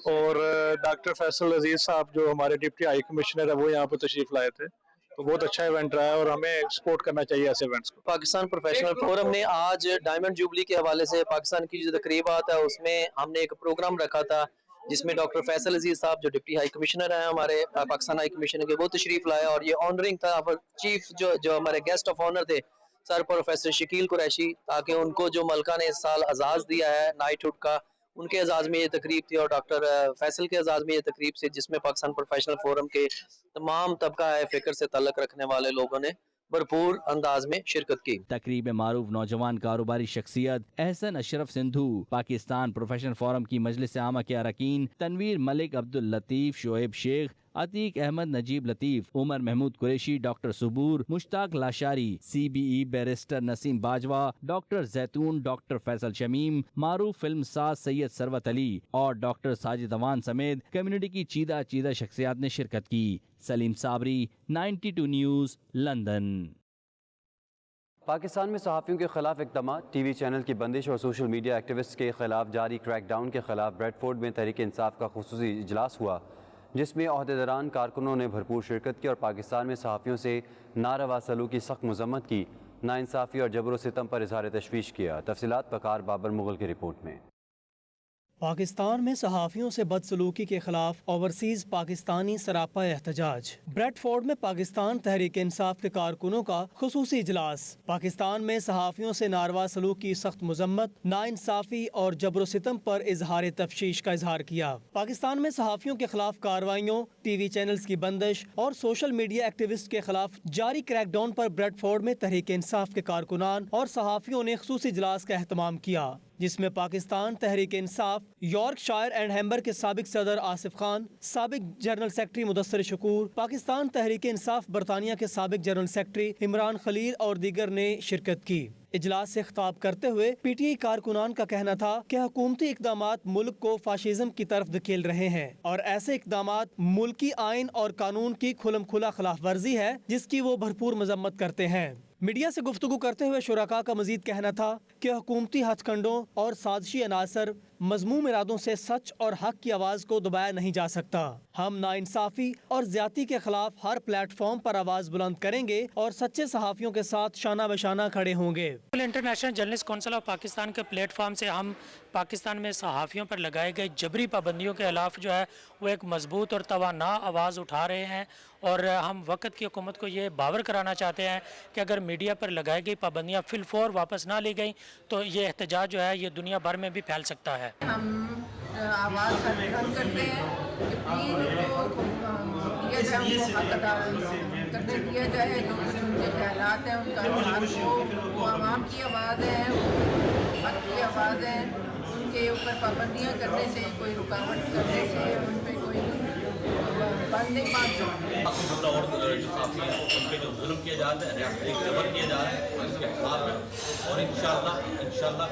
और डॉक्टर फैसल अजीज साहब जो हमारे डिप्टी हाई कमिश्नर है वो यहाँ पर तशरीफ लाए थे, तो बहुत अच्छा इवेंट रहा है और हमें सपोर्ट करना चाहिए ऐसे इवेंट्स को। पाकिस्तान प्रोफेशनल फोरम ने आज डायमंड जुबली के हवाले से पाकिस्तान की जो तकरीबात है उसमें हमने एक प्रोग्राम रखा था जिसमें डॉक्टर फैसल अजीज साहब जो डिप्टी हाई कमिश्नर हैं हमारे पाकिस्तान हाई कमिश्नर के, वो तशरीफ लाए और ये ऑनरिंग था चीफ जो हमारे गेस्ट ऑफ ऑनर थे सर प्रोफेसर शकील कुरैशी, ताकि उनको जो मलका ने इस साल एजाज़ दिया है नाइटहुड का, उनके एजाज़ में ये तकरीब थी। और डॉक्टर फैसल के एजाज़ में ये तकरीब थी जिसमें पाकिस्तान प्रोफेशनल फोरम के तमाम तबका फ़िक्र से तल्लुक़ रखने वाले लोगों ने भरपूर अंदाज में शिरकत की। तकरीब में मारूफ नौजवान कारोबारी शख्सियत एहसन अशरफ सिंधु, पाकिस्तान प्रोफेशनल फोरम की मजलिस आमा के अरकान Tanveer Malik, Abdul Latif, Shoaib Sheikh, Atiq Ahmed, Najeeb Latif, Umar Mahmood Qureshi, doctor Saboor, Mushtaq Lashari, CBE barrister Naseem Bajwa, doctor Zaitoon, doctor Faisal Shamim, मारूफ फिल्म साज सैयद सरवत अली और डॉक्टर साजिद अवान समेत कम्युनिटी की चीदा चीदा शख्सियात ने शिरकत की। Saleem Sabri, 92 news, London. पाकिस्तान में सहाफ़ियों के खिलाफ इक़दाम, TV चैनल की बंदिश और सोशल मीडिया एक्टिविस्ट के खिलाफ जारी क्रैकडाउन के खिलाफ ब्रेडफोर्ड में तहरीक इंसाफ का खुसूसी इजलास हुआ जिसमें ओहदेदारान कारकुनों ने भरपूर शिरकत की और पाकिस्तान में सहाफ़ियों से नारवा सलूक की सख्त मज़म्मत की, नाइंसाफ़ी और जबर सितम पर इज़हार तशवीश किया। तफसीलात बकार बाबर मुगल की रिपोर्ट में। पाकिस्तान में सहाफ़ियों से बदसलूकी के खिलाफ ओवरसीज़ पाकिस्तानी सरापा एहतजाज। ब्रेडफोर्ड में पाकिस्तान तहरीक इंसाफ के कारकुनों का खुसूसी इजलास। पाकिस्तान में सहाफ़ियों से नारवा सलूक की सख्त मज़म्मत, नाइंसाफ़ी और जबर सितम पर इजहार तफ्शीश का इजहार किया। पाकिस्तान में सहाफ़ियों के खिलाफ कार्रवाइयों, TV चैनल्स की बंदिश और सोशल मीडिया एक्टिविस्ट के खिलाफ जारी क्रैकडाउन पर ब्रेडफोर्ड में तहरीक इंसाफ के कारकुनान और सहाफ़ियों ने खुसूसी इजलास का एहतमाम किया जिसमें पाकिस्तान तहरीक इंसाफ यॉर्कशायर एंड हैम्बर के साबिक सदर आसिफ खान, साबिक जनरल सेक्रेटरी मुदस्सिर शकूर, पाकिस्तान तहरीक इंसाफ बरतानिया के साबिक जनरल सेक्रेटरी इमरान खलील और दीगर ने शिरकत की। इजलास से खिताब करते हुए PTI कारकुनान का कहना था कि हुकूमती इक़दामात मुल्क को फाशिज्म की तरफ धकेल रहे हैं और ऐसे इक़दामात मुल्की आइन और कानून की खुलम खुला खिलाफ वर्जी है जिसकी वो भरपूर मजम्मत करते हैं। मीडिया से गुफ्तगू करते हुए शुरका का मजीद कहना था कि हुकूमती हथकंडों और साजिशी अनासर मजमूम इरादों से सच और हक की आवाज़ को दबाया नहीं जा सकता। ہم ناانصافی اور زیادتی کے خلاف ہر پلیٹ فارم پر آواز بلند کریں گے اور سچے صحافیوں کے ساتھ شانہ بشانہ کھڑے ہوں گے۔ International journalist council of Pakistan کے پلیٹ فارم سے ہم پاکستان میں صحافیوں پر لگائے گئے جبری پابندیوں کے خلاف جو ہے وہ ایک مضبوط اور توانا آواز اٹھا رہے ہیں، اور ہم وقت کی حکومت کو یہ باور کرانا چاہتے ہیں کہ اگر میڈیا پر لگائی گئی پابندیاں فی الفور واپس نہ لی گئیں تو یہ احتجاج جو ہے یہ دنیا بھر میں بھی پھیل سکتا ہے۔ ہم آواز بلند کرتے ہیں کہ پلیز دیا جائے ان کو حق ادا کرنے دیا جائے، جو کچھ ان کے خیالات ہیں ان کا وہ عوام کی آواز ہے، حق کی آواز ہے، ان کے اوپر پابندیاں کرنے سے کوئی رکاوٹ کرنے سے ان پہ کوئی بند نہیں مان سکتے۔ اور جو صحافی ہیں ان پہ جو ظلم کیا جاتا ہے، ریاستی جبر کیا جا رہا ہے اس کے خلاف ہے، اور انشاءاللہ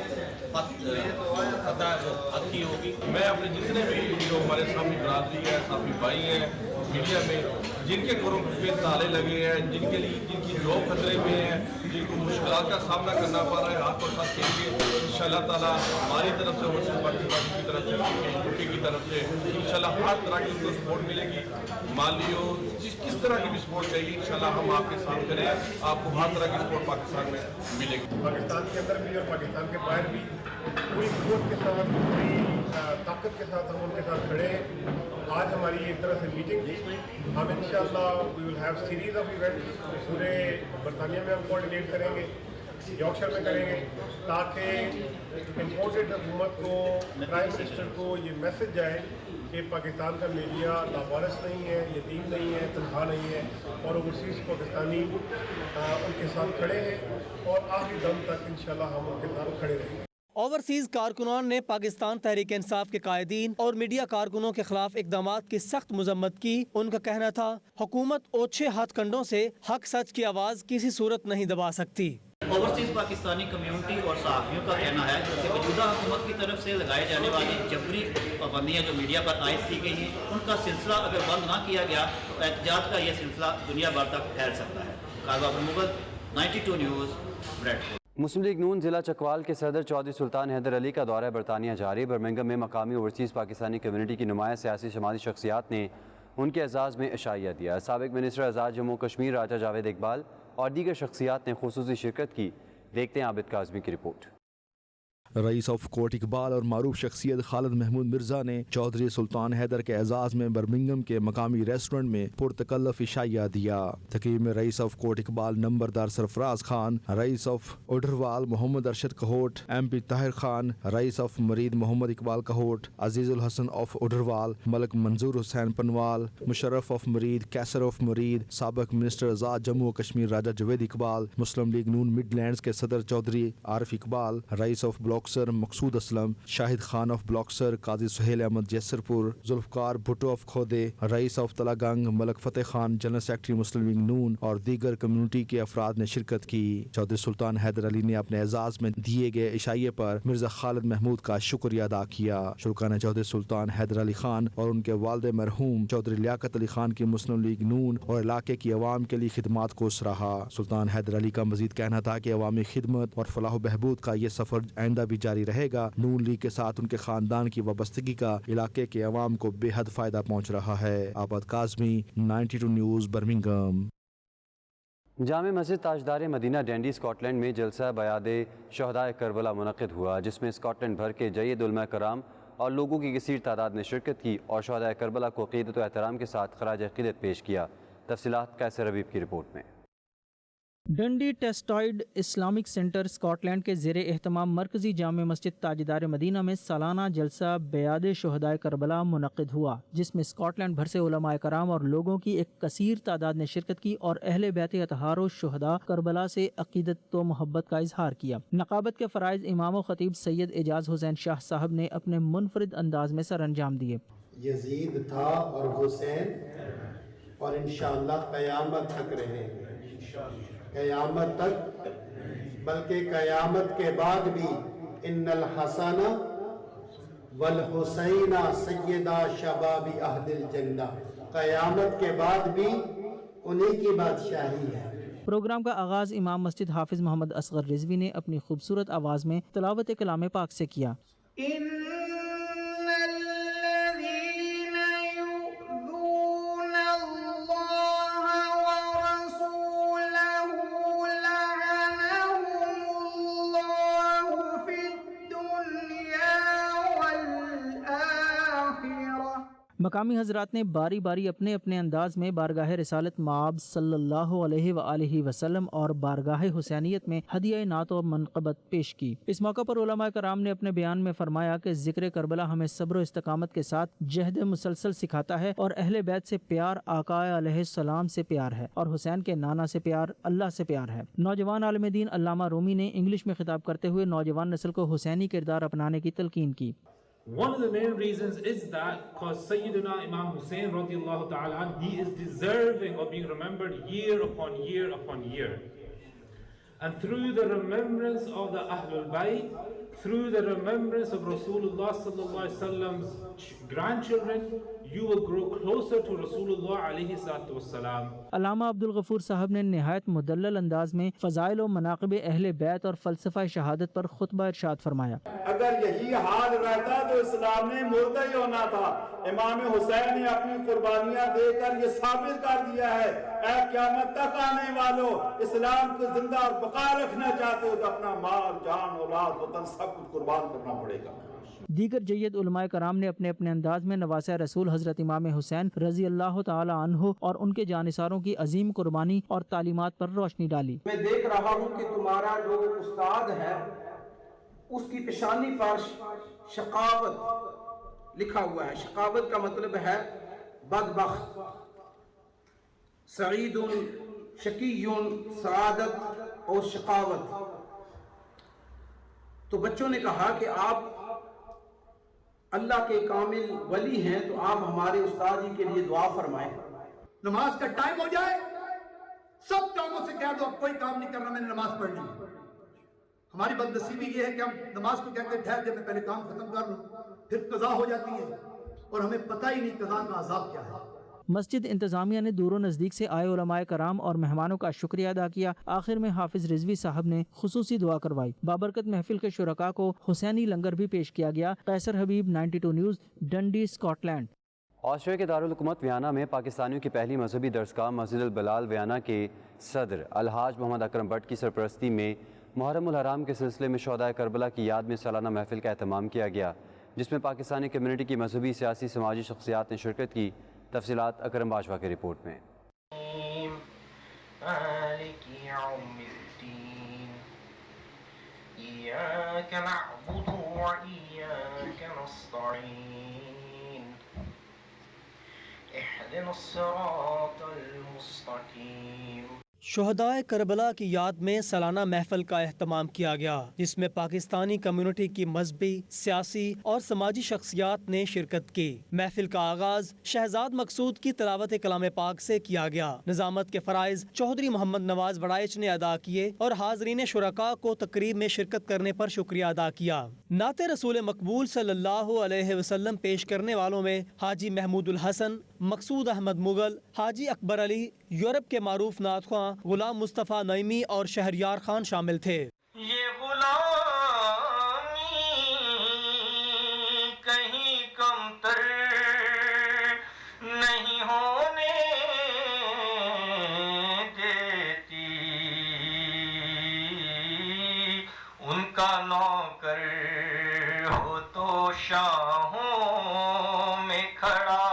فتح جو حق کی ہوگی۔ میں اپنے جتنے بھی جو ہمارے صحافی برادری ہے، صحافی بھائی ہیں میڈیا میں، جن کے گھروں پہ تالے لگے ہیں، جن کی جاب خطرے میں ہیں، جن کو مشکلات کا سامنا کرنا پڑ رہا ہے، ہاتھ پر ساتھ کھیل کے انشاءاللہ تعالیٰ ہماری طرف سے اوورسیز پاکستان کی طرف سے یوکے کی طرف سے انشاءاللہ ہر طرح کی ان کو سپورٹ ملے گی، مالی ہو کس طرح کی بھی سپورٹ چاہیے انشاءاللہ ہم آپ کے ساتھ کریں، آپ کو ہر طرح کی سپورٹ پاکستان میں ملے گی۔ پاکستان کے اندر بھی اور پاکستان کے باہر بھی پوری قوت کے ساتھ، پوری طاقت کے ساتھ ہم ان کے ساتھ کھڑے ہیں۔ آج ہماری ایک طرح سے میٹنگ تھی، ہم انشاءاللہ we will have series of events, پورے برطانیہ میں ہم کوآرڈینیٹ کریں گے، یارکشائر میں کریں گے، تاکہ امپورٹڈ حکومت کو، پرائم منسٹر کو یہ میسج جائے کہ پاکستان کا میڈیا لاوارث نہیں ہے، یتیم نہیں ہے، تنہا نہیں ہے، اور اوورسیز پاکستانی ان کے ساتھ کھڑے ہیں، اور آخری دم تک انشاءاللہ ہم ان کے ساتھ کھڑے رہیں گے۔ اوورسیز کارکنان نے پاکستان تحریک انصاف کے قائدین اور میڈیا کارکنوں کے خلاف اقدامات کی سخت مذمت کی۔ ان کا کہنا تھا حکومت اوچھے ہاتھ کنڈوں سے حق سچ کی آواز کسی صورت نہیں دبا سکتی۔ اوورسیز پاکستانی کمیونٹی اور صحافیوں کا کہنا ہے کہ موجودہ حکومت کی طرف سے لگائے جانے والی جبری پابندیاں جو میڈیا پر عائد کی گئی ہیں ان کا سلسلہ اگر بند نہ کیا گیا تو احتجاج کا یہ سلسلہ دنیا بھر تک پھیل سکتا ہے۔ کاغذ مغل 92 نیوز بریڈ فورڈ۔ مسلم لیگ نون ضلع چکوال کے صدر چودھری سلطان حیدر علی کا دورہ برطانیہ جاری۔ برمنگھم میں مقامی اوورسیز پاکستانی کمیونٹی کی نمایاں سیاسی سماجی شخصیات نے ان کے اعزاز میں عشائیہ دیا۔ سابق منسٹر آزاد جموں کشمیر راجہ جاوید اقبال اور دیگر شخصیات نے خصوصی شرکت کی۔ دیکھتے ہیں عابد کاظمی کی رپورٹ۔ رئیس آف کورٹ اقبال اور معروف شخصیت خالد محمود مرزا نے چودھری سلطان حیدر کے اعزاز میں برمنگھم کے مقامی ریسٹورنٹ میں پرتکلف عشائیہ دیا۔ تقریب میں رئیس آف کورٹ اقبال نمبردار سرفراز خان، رئیس of Odherwal Muhammad Arshad Kahut, M P Tahir Khan, رئیس of Mureed Muhammad Iqbal Kahut, Aziz Alhassan of Odherwal, Malik Manzoor Hussain Panwal, Musharraf of Mureed, Kaiser of Mureed, سابق منسٹر آزاد جموں و Kashmir Raja Javed Iqbal, Muslim League Noon Midlands کے صدر چودھری عارف اقبال، رئیس of Balkasar Maqsood Aslam, Shahid Khan of Balkasar, Qazi Sohail Ahmed Jesarpur, Zulfiqar Bhutto of Khode, رئیس of Talagang Malik Fateh Khan, general secretary Muslim League Noon اور دیگر کمیونٹی کے افراد نے شرکت کی۔ چودھری سلطان حیدر علی نے اپنے اعزاز میں دیے گئے عشائیے پر مرزا خالد محمود کا شکریہ ادا کیا۔ شرکا نے چودھری سلطان حیدر علی خان اور ان کے والد مرحوم چودھری لیاقت علی خان کی مسلم لیگ نون اور علاقے کی عوام کے لیے خدمات کو سراہا۔ سلطان حیدر علی کا مزید کہنا تھا کہ عوامی خدمت اور فلاح و بہبود کا یہ سفر آئندہ بھی جاری رہے گا۔ نون لیگ کے ساتھ ان کے خاندان کی وابستگی کا علاقے کے عوام کو بے حد فائدہ پہنچ رہا ہے۔ عابد کاظمی 92 نیوز برمنگھم۔ جامع مسجد تاجدار مدینہ ڈینڈی اسکاٹ لینڈ میں جلسہ بیاد شہدائے کربلا منعقد ہوا، جس میں اسکاٹ لینڈ بھر کے جید علماء کرام اور لوگوں کی کثیر تعداد نے شرکت کی اور شہدائے کربلا کو عقیدت و احترام کے ساتھ خراج عقیدت پیش کیا۔ تفصیلات قیصر حبیب کی رپورٹ میں۔ ڈنڈی ٹیسٹائڈ اسلامک سینٹر اسکاٹ لینڈ کے زیر اہتمام مرکزی جامع مسجد تاجدار مدینہ میں سالانہ جلسہ بیاد شہدائے کربلا منعقد ہوا، جس میں اسکاٹ لینڈ بھر سے علماء کرام اور لوگوں کی ایک کثیر تعداد نے شرکت کی اور اہل بیت اطہار و شہداء کربلا سے عقیدت و محبت کا اظہار کیا۔ نقابت کے فرائض امام و خطیب سید اعجاز حسین شاہ صاحب نے اپنے منفرد انداز میں سر انجام دیے۔ یزید تھا اور حسین، اور انشاءاللہ قیامت تک رہیں گے، قیامت تک، بلکہ قیامت کے بعد بھی ان الحسن والحسین سیدہ شباب اہل الجنہ، قیامت کے بعد بھی انہی کی بادشاہی ہے۔ پروگرام کا آغاز امام مسجد حافظ محمد اصغر رضوی نے اپنی خوبصورت آواز میں تلاوت کلام پاک سے کیا۔ ان الذين يؤذون मकामी हजरात ने बारी बारी अपने अपने अंदाज में बारगाह रिसालत माब सल्लल्लाहु अलैहि वआलिहि वसल्लम और बारगाह हुसैनियत में हदिया नात और मनक़बत पेश की। इस मौका पर उलमा कराम ने अपने बयान में फरमाया कि ज़िक्र करबला हमें सब्र इस्तकामत के साथ जहद मुसलसल सिखाता है और अहले बैत से प्यार आका अलैहिस्सलाम से प्यार है और हुसैन के नाना से प्यार अल्लाह से प्यार है। नौजवान आलिम दीन अल्लामा रूमी ने इंग्लिश में खिताब करते हुए नौजवान नस्ल को हुसैनी किरदार अपनाने की तलकीन की। One of the main reasons is that because Sayyidina Imam Hussein radiallahu ta'ala, he is deserving of being remembered year upon year upon year. And through the remembrance of the Ahlul Bayt, through the remembrance of Rasulullah sallallahu alaihi wasallam's grandchildren, you will grow closer to Rasulullah alayhi salatu wassalam. अल्लामा अब्दुल गफूर साहब ने निहायत मुदल्लल अंदाज में फ़ज़ाइल और मनाक़िब अहले बैत और फ़लसफ़ा शहादत पर खुतबा इरशाद फरमाया। अगर यही हाल रहता तो इस्लाम ने मुर्दा ही होना था। इमाम हुसैन ने अपनी कुर्बानियां देकर ये साबित कर दिया है, ऐ क़यामत तक आने वालों, इस्लाम को जिंदा और बका रखना चाहते हो तो अपना माल, जान, औलाद, वतन सब कुछ कुर्बान करना पड़ेगा। दीगर जय्यद उलमाए कराम ने अपने अपने अंदाज में नवासा रसूल हज़रत इमाम हुसैन रज़ी अल्लाह ताला अन्हु और उनके जानिसारों की अजीम कुर्बानी और तालीमात पर रोशनी डाली। मैं देख रहा हूँ कि तुम्हारा जो उस्ताद है उसकी पेशानी पर शकावत लिखा हुआ है। शकावत का मतलब है बदबख्त, सईदुन, शकीयुन, सआदत और शकावत। तो बच्चों ने कहा कि आप अल्लाह के कामिल वली हैं, तो आप हमारे उस्ताद जी के लिए दुआ फरमाएं। नमाज का टाइम हो जाए, सब कामों से कह दो अब कोई काम नहीं करना, मैंने नमाज पढ़ ली। हमारी बदनसीबी ये है कि हम नमाज को कहते हैं ठहर जा, मैं पहले काम खत्म कर लूं, फिर कज़ा हो जाती है और हमें पता ही नहीं कज़ा का अज़ाब क्या है। मस्जिद इंतज़ामिया ने दूर नज़दीक से आए उलमाए कराम और मेहमानों का शुक्रिया अदा किया। आखिर में हाफिज रिजवी साहब ने खुसूसी दुआ करवाई। बाबरकत महफिल के शुरका को हुसैनी लंगर भी पेश किया गया। कैसर हबीब, 92 न्यूज़, डंडी, स्कॉटलैंड। ऑस्ट्रेलिया के दारुल हुकूमत वियना में पाकिस्तानियों की पहली मजहबी दरसगाह मस्जिद अल बलाल वियना के सदर अलहाज मोहम्मद अकरम भट्ट की सरपरस्ती में मुहर्रम उल हराम के सिलसिले में शोहदाए करबला की याद में सालाना महफिल का एहतमाम किया गया, जिसमें पाकिस्तानी कम्यूनिटी की मजहबी, सियासी, समाजी शख्सियात ने शिरकत की। तफसीलात अकरम बाजवा की रिपोर्ट में। शुहदाए करबला की याद में सालाना महफिल का एहतमाम किया गया, जिसमें पाकिस्तानी कम्युनिटी की मजहबी, सियासी और समाजी शख्सियात ने शिरकत की। महफिल का आगाज शहजाद मकसूद की तिलावत कलाम पाक से किया गया। निजामत के फराइज चौधरी मोहम्मद नवाज वड़ाइच ने अदा किए और हाजरीन शुरका को तकरीब में शिरकत करने पर शुक्रिया अदा किया। नाते रसूल मकबूल सल्लल्लाहु अलैहि वसल्लम पेश करने वालों में हाजी महमूदुल हसन, मकसूद अहमद मुगल, हाजी अकबर अली, यूरोप के मारूफ नात ख्वां गुलाम मुस्तफ़ा नईमी और शहरयार खान शामिल थे। ये गुलामी कहीं कमतर नहीं होने देती, उनका नौकर हो तो शाहों में खड़ा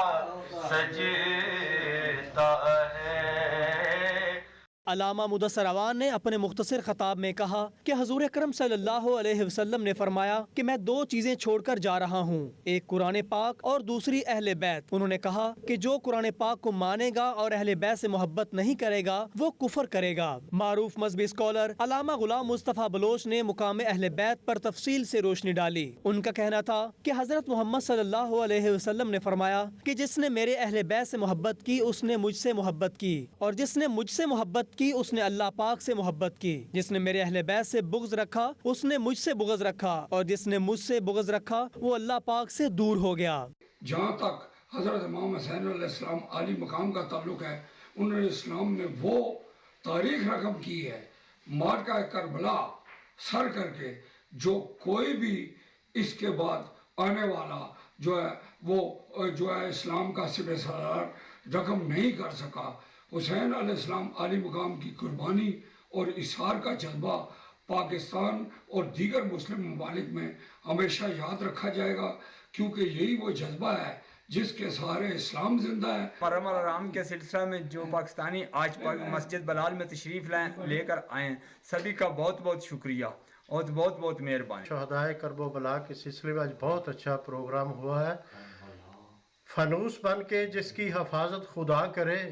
सजता है। अलामा मुदस्सर अवान ने अपने मुख्तसर खताब में कहा कि हजूर अकरम सल्लल्लाहु अलैहि वसल्लम ने फरमाया कि मैं दो चीजें छोड़कर जा रहा हूँ, एक कुरान पाक और दूसरी अहले बैत। उन्होंने कहा कि जो कुरान पाक को मानेगा और अहले बैत से मोहब्बत नहीं करेगा वो कुफर करेगा। मारूफ मजहबी स्कॉलर अलामा गुलाम मुस्तफ़ा बलोच ने मुकाम अहले बैत पर तफसील से रोशनी डाली। उनका कहना था कि हजरत मोहम्मद सल्लल्लाहु अलैहि वसल्लम ने फरमाया कि जिसने मेरे अहले बैत से मोहब्बत की उसने मुझसे मोहब्बत की, और जिसने मुझसे मोहब्बत की उसने अल्लाह पाक से मोहब्बत की। जिसने मेरे अहले बैत से बुग़्ज़ रखा उसने मुझसे बुग़्ज़ रखा, और जिसने मुझसे बुग़्ज़ रखा वो अल्लाह पाक से दूर हो गया। जहाँ तक हज़रत इमाम हुसैन अलैहिस्सलाम आली मकाम का ताल्लुक है, उन्होंने इस्लाम में वो तारीख रकम की है, मार्का करबला सर करके, जो कोई भी इसके बाद आने वाला जो है वो जो है इस्लाम का सिर सरार रकम नहीं कर सका। हुसैन अलैहिस्सलाम आली मकाम की कुर्बानी और इसार का जज्बा पाकिस्तान और दीगर मुस्लिम ममालिक में हमेशा याद रखा जाएगा, क्योंकि यही वो जज्बा है जिसके सहारे इस्लाम जिंदा है। मुहर्रम और हराम के सिलसिले में जो पाकिस्तानी आज मस्जिद बलाल में तशरीफ़ लेकर आए हैं, सभी का बहुत बहुत शुक्रिया और बहुत बहुत मेहरबानी। शहदाए करबला के सिलसिले में आज बहुत अच्छा प्रोग्राम हुआ है। फनूस बन के जिसकी हिफाजत खुदा करे,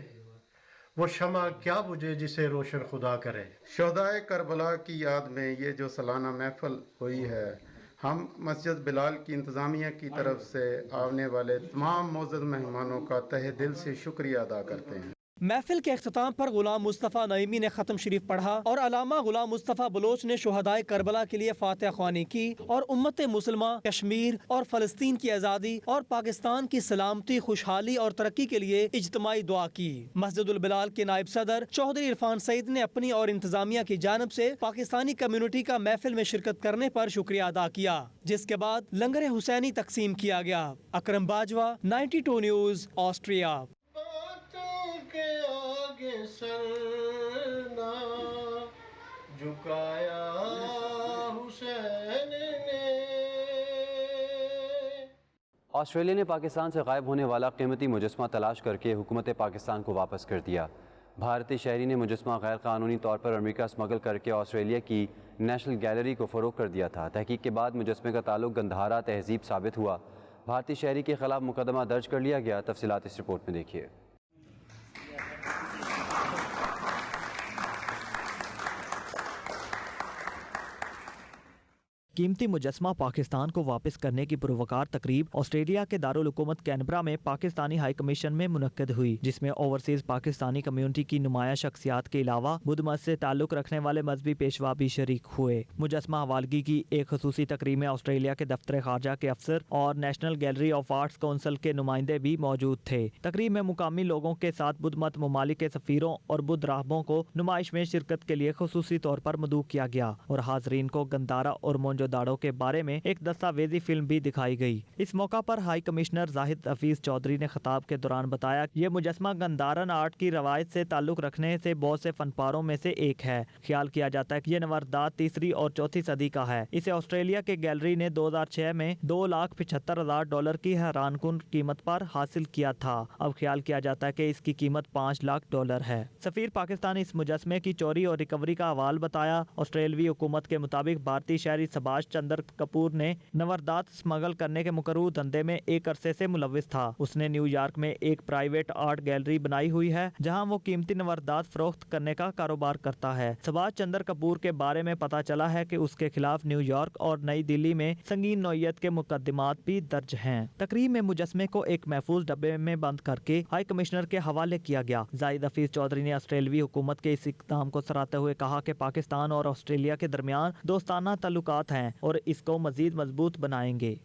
वो शमा क्या बुझे जिसे रोशन खुदा करे। शहदाए करबला की याद में ये जो सालाना महफिल हुई है, हम मस्जिद बिलाल की इंतज़ामिया की तरफ से आने वाले तमाम मोअज़्ज़ज़ मेहमानों का तहे दिल से शुक्रिया अदा करते हैं। महफिल के अख्ताम पर गुलाम मुस्तफ़ा नईमी ने ख़त्म शरीफ पढ़ा और अलामा गुलाम मुस्तफ़ा बलोच ने शुहदाए करबला के लिए फातिहा ख्वानी की और उम्मत मुसलमा, कश्मीर और फ़लस्तीन की आज़ादी और पाकिस्तान की सलामती, खुशहाली और तरक्की के लिए इज्तिमाई दुआ की। मस्जिदुल बिलाल के नायब सदर चौधरी इरफान सईद ने अपनी और इंतज़ामिया की जानब से पाकिस्तानी कम्युनिटी का महफिल में शिरकत करने पर शुक्रिया अदा किया, जिसके बाद लंगर हुसैनी तकसीम किया गया। अकरम बाजवा, 92 न्यूज़, ऑस्ट्रिया। के आगे सर ना झुकाया हुसैन ने। ऑस्ट्रेलिया ने पाकिस्तान से गायब होने वाला कीमती मुजस्मा तलाश करके हुकूमत पाकिस्तान को वापस कर दिया। भारतीय शहरी ने मुजस्मा गैर कानूनी तौर पर अमेरिका स्मगल करके ऑस्ट्रेलिया की नेशनल गैलरी को फ़रोग कर दिया था। तहकीक के बाद मुजस्मे का ताल्लुक गंधारा तहजीब साबित हुआ। भारतीय शहरी के खिलाफ मुकदमा दर्ज कर लिया गया। तफसीलात इस रिपोर्ट में देखिए। कीमती मुजस्मा पाकिस्तान को वापस करने की पुरवकार तकरीब ऑस्ट्रेलिया के दारुल हुकूमत कैनबरा में पाकिस्तानी हाई कमीशन में मुनक्कद हुई, जिसमें ओवरसीज पाकिस्तानी कम्युनिटी की नुमाया शख्सियात के अलावा बुद्ध मत से ताल्लुक रखने वाले मजहबी पेशवा भी शरीक हुए। मुजस्मा हवालगी की एक खसूसी तकरीब में ऑस्ट्रेलिया के दफ्तर खारजा के अफसर और national gallery of arts council के नुमाइंदे भी मौजूद थे। तकरीब में मुकामी लोगों के साथ बुद्ध मत ममालिक के सफीरों और बुद्ध राहबों को नुमाइश में शिरकत के लिए खसूसी तौर पर मदऊ किया गया और हाजरीन को गंदारा और मोंजोदाड़ो के बारे में एक दस्तावेजी फिल्म भी दिखाई गई। इस मौका पर हाई कमिश्नर जाहिद हफीज चौधरी ने खिताब के दौरान बताया कि ये मुजस्मा गंदारन आर्ट की रवायत से ताल्लुक रखने से बहुत से फनपारों में से एक है। ख्याल किया जाता है कि ये नवरदात तीसरी और चौथी सदी का है। इसे ऑस्ट्रेलिया के गैलरी ने 2006 में $2,75,000 की हैरानकुन कीमत पर हासिल किया था। अब ख्याल किया जाता है कि इसकी कीमत $5,00,000 है। सफीर पाकिस्तान इस मुजस्मे की चोरी और रिकवरी का हवाल बताया। ऑस्ट्रेलवी हुकूमत के मुताबिक भारतीय शहरी सबाश चंद्र कपूर ने नवरदात स्मगल करने के मुकर्रू धंधे में एक अरसे से मुलविस था। उसने न्यूयॉर्क में एक प्राइवेट आर्ट गैलरी बनाई हुई है, जहां वो कीमती नवरदात फरोख्त करने का कारोबार करता है। सबाश चंद्र कपूर के बारे में पता चला है कि उसके खिलाफ न्यूयॉर्क और नई दिल्ली में संगीन नौयत के मुकदमात भी दर्ज हैं। तकरीब में मुजस्मे को एक महफूज डब्बे में बंद करके हाई कमिश्नर के हवाले किया गया। जाहिद हफीज चौधरी ने ऑस्ट्रेलवी हुकूमत के इस इक़दाम को सराहते हुए कहा कि पाकिस्तान और ऑस्ट्रेलिया के दरमियान दोस्ताना ताल्लुकात हैं और इसको मजीद मजबूत बनाएंगे।